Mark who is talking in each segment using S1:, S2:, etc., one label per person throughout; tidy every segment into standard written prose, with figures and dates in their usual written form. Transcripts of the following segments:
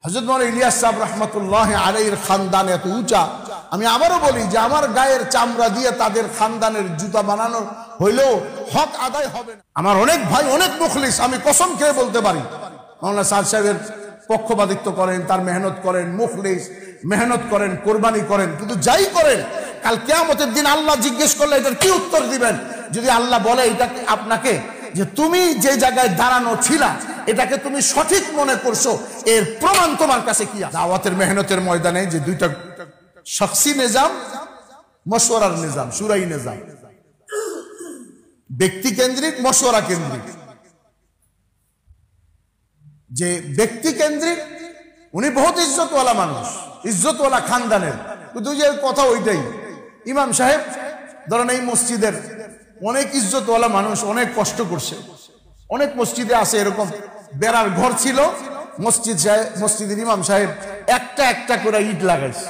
S1: হযরত মাওলানা ইলিয়াস সাহেব রাহমাতুল্লাহ আলাইহির খানদান এত উঁচা, আমি আবারও বলি যে আমার গায়ের চামড়া দিয়ে তাদের খানদানের জুতা বানানো হইলেও হক আদায় হবে না। আমার অনেক ভাই অনেক মুখলিস, আমি কসম খেয়ে বলতে পারি মাওলানা সাদ সাহেবের পক্ষপাতিত্ব করেন, তার মেহনত করেন, মুখলিস মেহনত করেন, কোরবানি করেন, কিন্তু যাই করেন কাল কিয়ামতের দিন আল্লাহ জিজ্ঞেস করলে এটার কি উত্তর দিবেন? যদি আল্লাহ বলে এটা আপনাকে যে তুমি যে জায়গায় দাঁড়ানো ছিলা এটাকে তুমি সঠিক মনে করছো, এর প্রমাণ তোমার কাছে কি? দাওয়াতের মেহনতের ময়দানে যে দুইটা শখসি নিজাম, মশওয়ারার নিজাম, শুরাই নিজাম, ব্যক্তি কেন্দ্রিক, মশওয়ারা কেন্দ্রিক। যে ব্যক্তি কেন্দ্রিক উনি বহুত ইজ্জতওয়ালা মানুষ, ইজ্জতওয়ালা খানদানের, কিন্তু যে কথা ওইটাই। ইমাম সাহেব ধরেন এই মসজিদের অনেক ইজ্জতওয়ালা মানুষ, অনেক কষ্ট করছে, অনেক মসজিদে আছে এরকম বেড়ার ঘর ছিল, মসজিদের ইমাম সাহেব একটা একটা করে ইট লাগাইছে।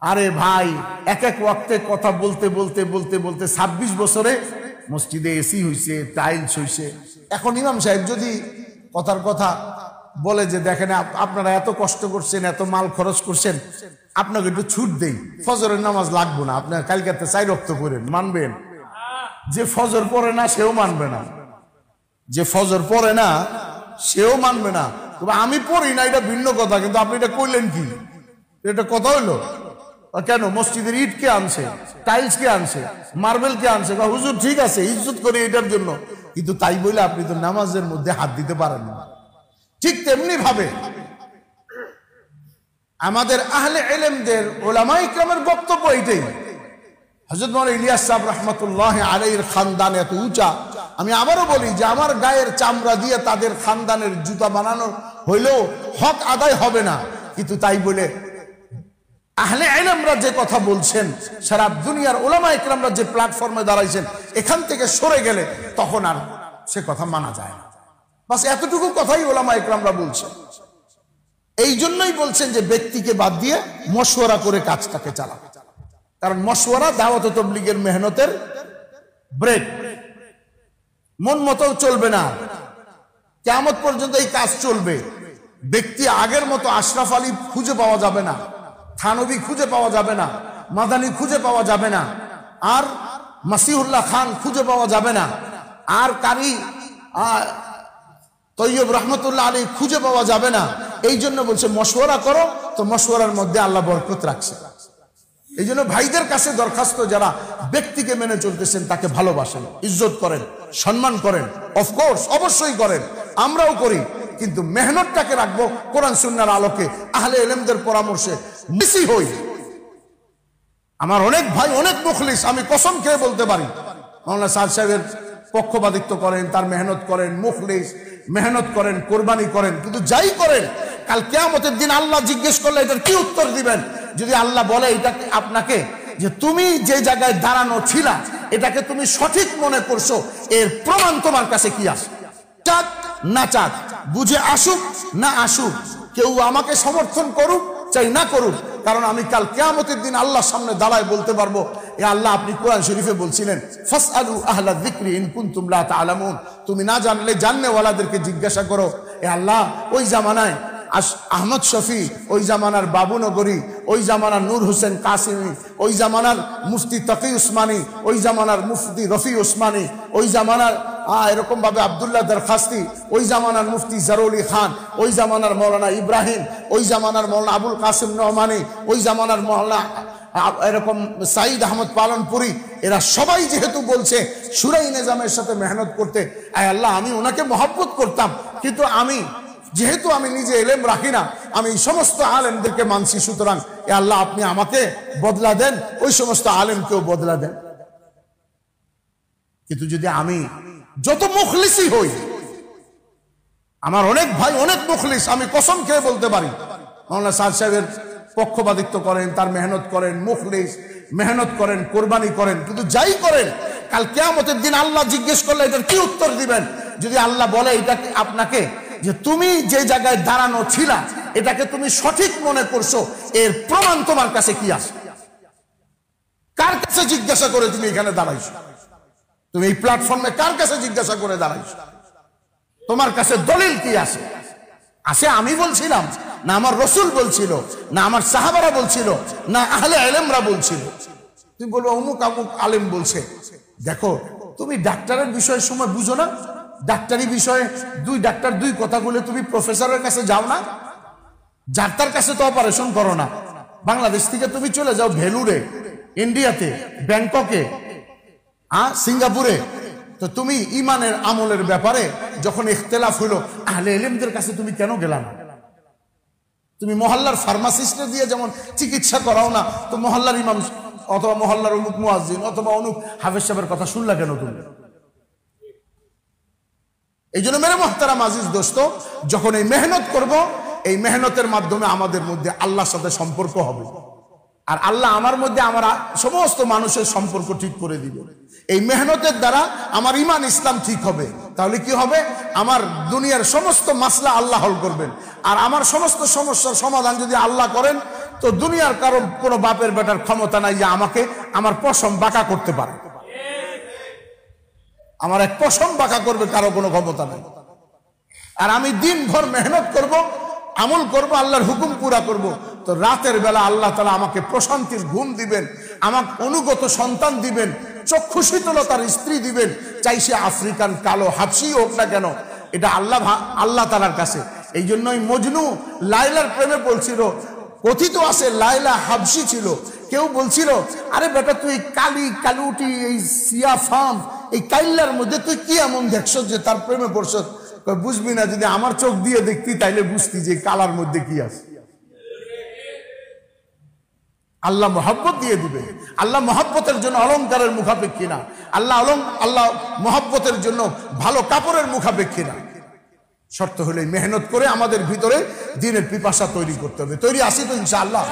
S1: আরে ভাই, এক এক ওয়াক্তে কথা বলতে বলতে বলতে বলতে 26 বছরে মসজিদে এসি হইছে, টাইলস হইছে। এখন ইমাম সাহেব যদি কথার কথা বলে যে দেখেন আপনারা এত কষ্ট করছেন, এত মাল খরচ করছেন, আপনাকে একটু ছুট দেই, ফজরের নামাজ লাগবো না, আপনার কালকাতে 4 ওয়াক্ত করেন, মানবেন? যে ফজর পড়ে না সেও মানবে না, যে ফজর পড়ে না সেও মানবে না। তবে আমি পড়ি না এটা ভিন্ন কথা, কিন্তু আপনি এটা কইলেন কি? এটা কথা হইলো কেন? মসজিদের ইট কে আনছে, টাইলস কে আনছে, মার্বেল কে আনছে? হুজুর ঠিক আছে, ইজ্জত করি এটার জন্য, কিন্তু তাই বলে আপনি তো নামাজের মধ্যে হাত দিতে পারেন না। ঠিক তেমনি ভাবে আমাদের আহলে ইলমদের, উলামায়ে ইকরামের বক্তব্য এটাই। হযরত মাওলানা ইলিয়াস সাহেব রাহমাতুল্লাহ আলাইহির খানদান এত উঁচা, আমি আবারও বলি যে আমার গায়ের চামড়া দিয়ে তাদের খানদানের জুতা বানানো হইলেও হক আদায় হবে না। কিন্তু তাই বলে আহলে ইলমরা যে কথা বলছেন, সারা দুনিয়ার উলামায়ে ইকরামরা যে প্ল্যাটফর্মে দাঁড়াইছেন, এখান থেকে সরে গেলে তখন আর সে কথা মানা যায় না। বাস এতটুকু কথাই উলামায়ে ইকরামরা বলছেন। এই জন্যই বলছেন যে ব্যক্তিকে বাদ দিয়ে মশওয়ারা করে কাজটাকে চালাবে, কারণ মশওয়ারা দাওয়াত ও তাবলীগের মেহনতের ব্রেক। মন মতো চলবে না, কিয়ামত পর্যন্ত এই কাজ চলবে। ব্যক্তি আগের মতো আশরাফ আলী খুঁজে পাওয়া যাবে না, থানবী খুঁজে পাওয়া যাবে না, মাদানী খুঁজে পাওয়া যাবে না, আর মাসিহুল্লাহ খান খুঁজে পাওয়া যাবে না, আর কারি তৈয়ব রহমতুল্লাহ আলী খুঁজে পাওয়া যাবে না। এই জন্য বলছে মশওয়ারা করো, তো মশওয়ারার মধ্যে আল্লাহ বরকত রাখছে। এই জন্য ভাইদের কাছে দরখাস্ত, যারা ব্যক্তিকে মেনে চলতেছেন তাকে ভালোবাসেন, ইজ্জত করেন, সম্মান করেন, অফকোর্স অবশ্যই করেন, আমরাও করি, কিন্তু মেহনতটাকে রাখবো কোরআন সুন্নাহর আলোকে, আহলে ইলমদের পরামর্শে বেশি হই। আমার অনেক ভাই অনেক মুখলিস, আমি কসম খেয়ে বলতে পারি মাওলানা সাদ সাহেবের পক্ষপাতিত্ব করেন, তার মেহনত করেন, মুখলিস মেহনত করেন, কোরবানি করেন, কিন্তু যাই করেন কাল কিয়ামতের দিন আল্লাহ জিজ্ঞেস করলে এটার কি উত্তর দিবেন? যদি আল্লাহ বলে এটা আপনাকে যে তুমি যে জায়গায় দাঁড়ানো ছিলা এটাকে তুমি সঠিক মনে করছো, এর প্রমাণ তোমার কাছে কি আছে? চাক না চাক, বুঝে আসুক না আসুক, কেউ আমাকে সমর্থন করুক চাই না করুক, কারণ আমি কাল কিয়ামতের দিন আল্লাহর সামনে দাঁড়ায় বলতে পারবো, এ আল্লাহ আপনি কোরআন শরীফে বলছিলেন ফাসআলু আহলা যিকরি ইন কুনতুম লা তা'লামুন, তুমি না জানলে জাননেওয়ালাদেরকে জিজ্ঞাসা করো। এ আল্লাহ, ওই জামানায় আহমদ শফি, ওই জামানার বাবুনগরী, ওই জামানার নূর হোসেন কাসিমি, ওই জামানার মুফতি তকি উসমানী, ওই জামানার মুফতি রফি উসমানী, ওই জামানার এরকম ভাবে আব্দুল্লাহ দরখাস্তি, ওই জামানার মুফতি জারুলি খান, ওই জামানার মৌলানা ইব্রাহিম, ওই জামানার মৌলানা আবুল কাসিম নোমানী, ওই জামানার মৌলানা এরকম সাইদ আহমদ পালনপুরি, এরা সবাই যেহেতু বলছে শুরাই নিজামের সাথে মেহনত করতে, আয় আল্লাহ আমি ওনাকে মহব্বত করতাম, কিন্তু যেহেতু আমি নিজে এলেম রাখি না, আমি সমস্ত আলেমদেরকে মানছি, সুতরাং এ আল্লাহ আপনি আমাকে বদলা দেন, ওই সমস্ত আলেমকেও বদলা দেন। কিন্তু যদি আমি যত মুখলিসই হই, আমার অনেক ভাই অনেক মুখলিস, আমি কসম খেয়ে বলতে পারি মাওলানা সাদ সাহেবের পক্ষপাতিত্ব করেন, তার মেহনত করেন, মুখলিস মেহনত করেন, কোরবানি করেন, কিন্তু যাই করেন কাল কিয়ামতের দিন আল্লাহ জিজ্ঞেস করলে এটার কি উত্তর দিবেন? যদি আল্লাহ বলে এটা আপনাকে যে তুমি যে জায়গায় দাঁড়ানো ছিলা এটাকে তুমি সঠিক মনে করছো, এর প্রমাণ তোমার কাছে কি আছে? কার কাছে জিজ্ঞাসা করে তুমি এখানে দাঁড়াইছো? তুমি এই প্ল্যাটফর্মে কার কাছে জিজ্ঞাসা করে দাঁড়াইছো? তোমার কাছে দলিল কি আছে? আমি বলছিলাম না আমার রসুল বলছিল, না আমার সাহাবারা বলছিল, না আহলে ইলমরা বলছিল। তুমি বলবো অমুক আমুক আলেম বলছে। দেখো, তুমি ডাক্তারের বিষয়ের সময় বুঝো না? ডাক্তারি বিষয়ে দুই ডাক্তার দুই কথা বলে তুমি প্রফেসরের কাছে যাও না? ডাক্তার কাছে তো অপারেশন করো না। বাংলাদেশ থেকে তুমি চলে যাও ভেলুরে, ইন্ডিয়াতে, ব্যাংককে, সিঙ্গাপুরে, তো তুমি ইমানের আমলের ব্যাপারে যখন ইখতিলাফ হইলো আহলে ইলমদের কাছে তুমি কেন গেলা না? তুমি মহল্লার ফার্মাসিস্টে দিয়ে যেমন চিকিৎসা করাও না, তো মহল্লার ইমাম অথবা মহল্লার অমুক মুয়াজ্জিন অথবা অমুক হাফেজ সাহেবের কথা শুনলা কেন তুমি? এই জন্য মেরে মুহতারাম আজিজ দোস্ত, যখন এই মেহনত করব, এই মেহনতের মাধ্যমে আমাদের মধ্যে আল্লাহর সাথে সম্পর্ক হবে, আর আল্লাহ আমার মধ্যে আমার সমস্ত মানুষের সম্পর্ক ঠিক করে দিবে। এই মেহনতের দ্বারা আমার ইমান ইসলাম ঠিক হবে। তাহলে কি হবে? আমার দুনিয়ার সমস্ত মাসলা আল্লাহ হল করবেন, আর আমার সমস্ত সমস্যার সমাধান যদি আল্লাহ করেন, তো দুনিয়ার কারো কোনো বাপের বেটার ক্ষমতা নাই যে আমাকে আমার পশম বাঁকা করতে পারে। আমার এক পশম বাঁকা করবে কারো কোনো ক্ষমতা নাই। আর আমি দিনভর মেহনত করব, আমল করব, আল্লাহর হুকুম পুরা করব, তো রাতের বেলা আল্লাহ তাআলা আমাকে প্রশান্তির ঘুম দিবেন, আমাকে অনুগত সন্তান দিবেন, চক্ষু শীতলতার স্ত্রী দিবেন, চাই সে আফ্রিকান কালো হাবশি হোক না কেন, এটা আল্লাহ তাআলার কাছে। এই জন্যই মজনু লাইলার প্রেমে বলছিল, কথিত আছে লাইলা হাবশি ছিল। কেউ বলছিল, আরে বেটা তুই কালি কালুটি এই সিয়া ফাম এই কাইল্লার মধ্যে তুই কি এমন দেখছ যে তার প্রেমে পড়ছ? বুঝবি না, যদি আমার চোখ দিয়ে দেখতি তাইলে বুঝতি যে কালার মধ্যে কি আছে। আল্লাহ মহব্বত দিয়ে দিবে। আল্লাহ মহব্বতের জন্য অলংকারের মুখাপেক্ষী না। আল্লাহ মহব্বতের জন্য ভালো কাপড়ের মুখাপেক্ষী না। শর্ত হলে মেহনত করে আমাদের ভিতরে দ্বীনের পিপাসা তৈরি করতে হবে। তৈরি আছি তো ইনশাআল্লাহ।